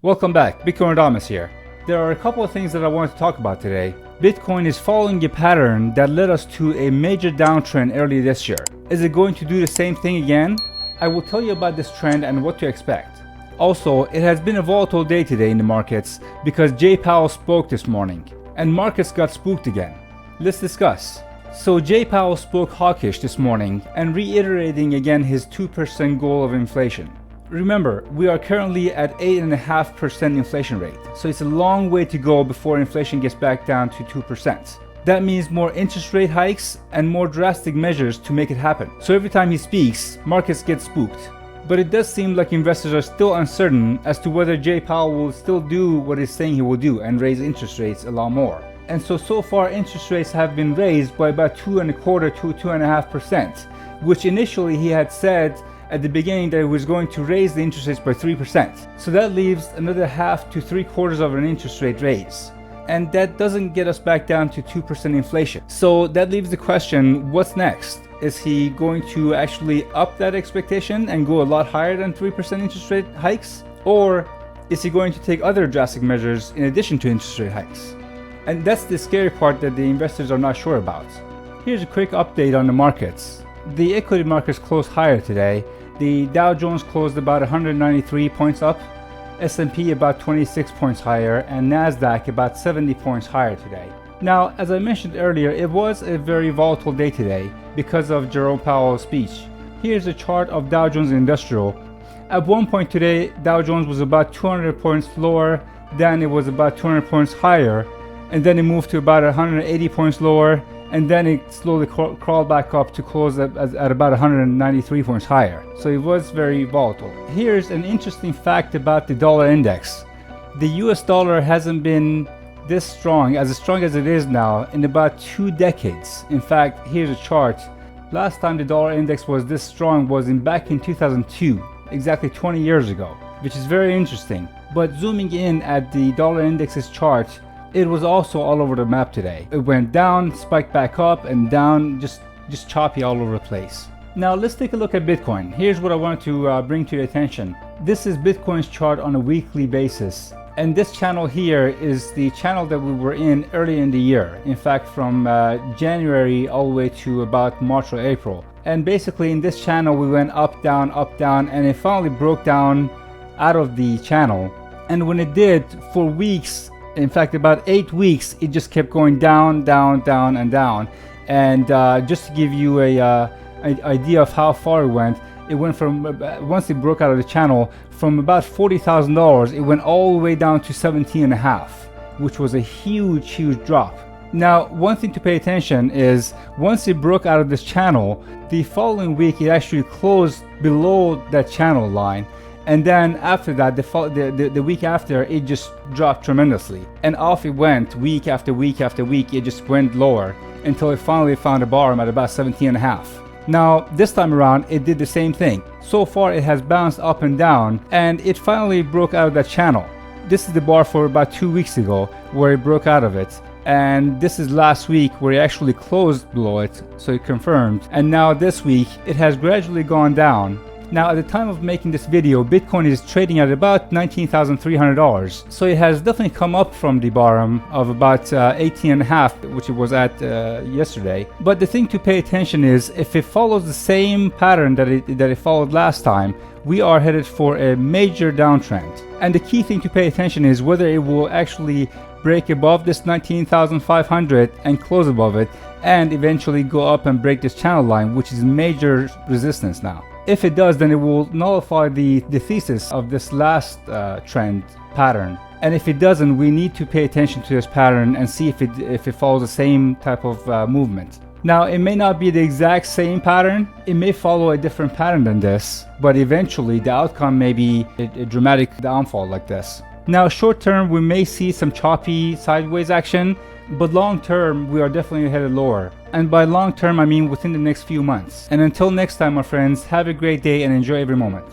Welcome back, Bitcoin Adamus here. There are a couple of things that I wanted to talk about today. Bitcoin is following a pattern that led us to a major downtrend early this year. Is it going to do the same thing again? I will tell you about this trend and what to expect. Also, it has been a volatile day today in the markets because Jay Powell spoke this morning and markets got spooked again. Let's discuss. So Jay Powell spoke hawkish this morning and reiterating again his 2% goal of inflation. Remember, we are currently at 8.5% inflation rate, so it's a long way to go before inflation gets back down to 2%. That means more interest rate hikes and more drastic measures to make it happen. So every time he speaks, markets get spooked. But it does seem like investors are still uncertain as to whether Jay Powell will still do what he's saying he will do and raise interest rates a lot more. And so far interest rates have been raised by about 2.25% to 2.5%, which initially he had said at the beginning that he was going to raise the interest rates by 3%. So that leaves another half to 3/4 of an interest rate raise. And that doesn't get us back down to 2% inflation. So that leaves the question, what's next? Is he going to actually up that expectation and go a lot higher than 3% interest rate hikes? Or is he going to take other drastic measures in addition to interest rate hikes? And that's the scary part that the investors are not sure about. Here's a quick update on the markets. The equity markets closed higher today. The Dow Jones closed about 193 points up, S&P about 26 points higher, and NASDAQ about 70 points higher today. Now, as I mentioned earlier, it was a very volatile day today because of Jerome Powell's speech. Here's a chart of Dow Jones Industrial. At one point today, Dow Jones was about 200 points lower, then it was about 200 points higher, and then it moved to about 180 points lower, and then it slowly crawled back up to close at about 193 points higher. So it was very volatile. Here's an interesting fact about the dollar index. The US dollar hasn't been this strong as it is now in about 2 decades. In fact, here's a chart. Last time the dollar index was this strong was back in 2002, exactly 20 years ago, which is very interesting. But zooming in at the dollar index's chart, it was also all over the map today. It went down, spiked back up, and down, just choppy all over the place. Now let's take a look at Bitcoin. Here's what I wanted to bring to your attention. This is Bitcoin's chart on a weekly basis. And this channel here is the channel that we were in early in the year. In fact, from January all the way to about March or April. And basically in this channel we went up, down, and it finally broke down out of the channel. And when it did, for weeks, in fact about 8 weeks, it just kept going down, and down. And just to give you an idea of how far it went from, once it broke out of the channel, from about $40,000, it went all the way down to 17.5, which was a huge drop. Now, one thing to pay attention is once it broke out of this channel, the following week it actually closed below that channel line. And then after that, the week after, it just dropped tremendously. And off it went week after week after week. It just went lower until it finally found a bottom at about 17.5. Now, this time around, it did the same thing. So far, it has bounced up and down, and it finally broke out of that channel. This is the bar for about 2 weeks ago, where it broke out of it. And this is last week, where it actually closed below it, so it confirmed. And now this week, it has gradually gone down. Now, at the time of making this video, Bitcoin is trading at about $19,300. So it has definitely come up from the bottom of about 18.5, which it was at yesterday. But the thing to pay attention is, if it follows the same pattern that it followed last time, we are headed for a major downtrend. And the key thing to pay attention is whether it will actually break above this 19,500 and close above it, and eventually go up and break this channel line, which is major resistance now. If it does, then it will nullify the thesis of this last trend pattern. And if it doesn't, we need to pay attention to this pattern and see if it follows the same type of movement. Now, it may not be the exact same pattern. It may follow a different pattern than this, but eventually the outcome may be a dramatic downfall like this. Now, short term, we may see some choppy sideways action, but long term, we are definitely headed lower. And by long term, I mean within the next few months. And until next time, my friends, have a great day and enjoy every moment.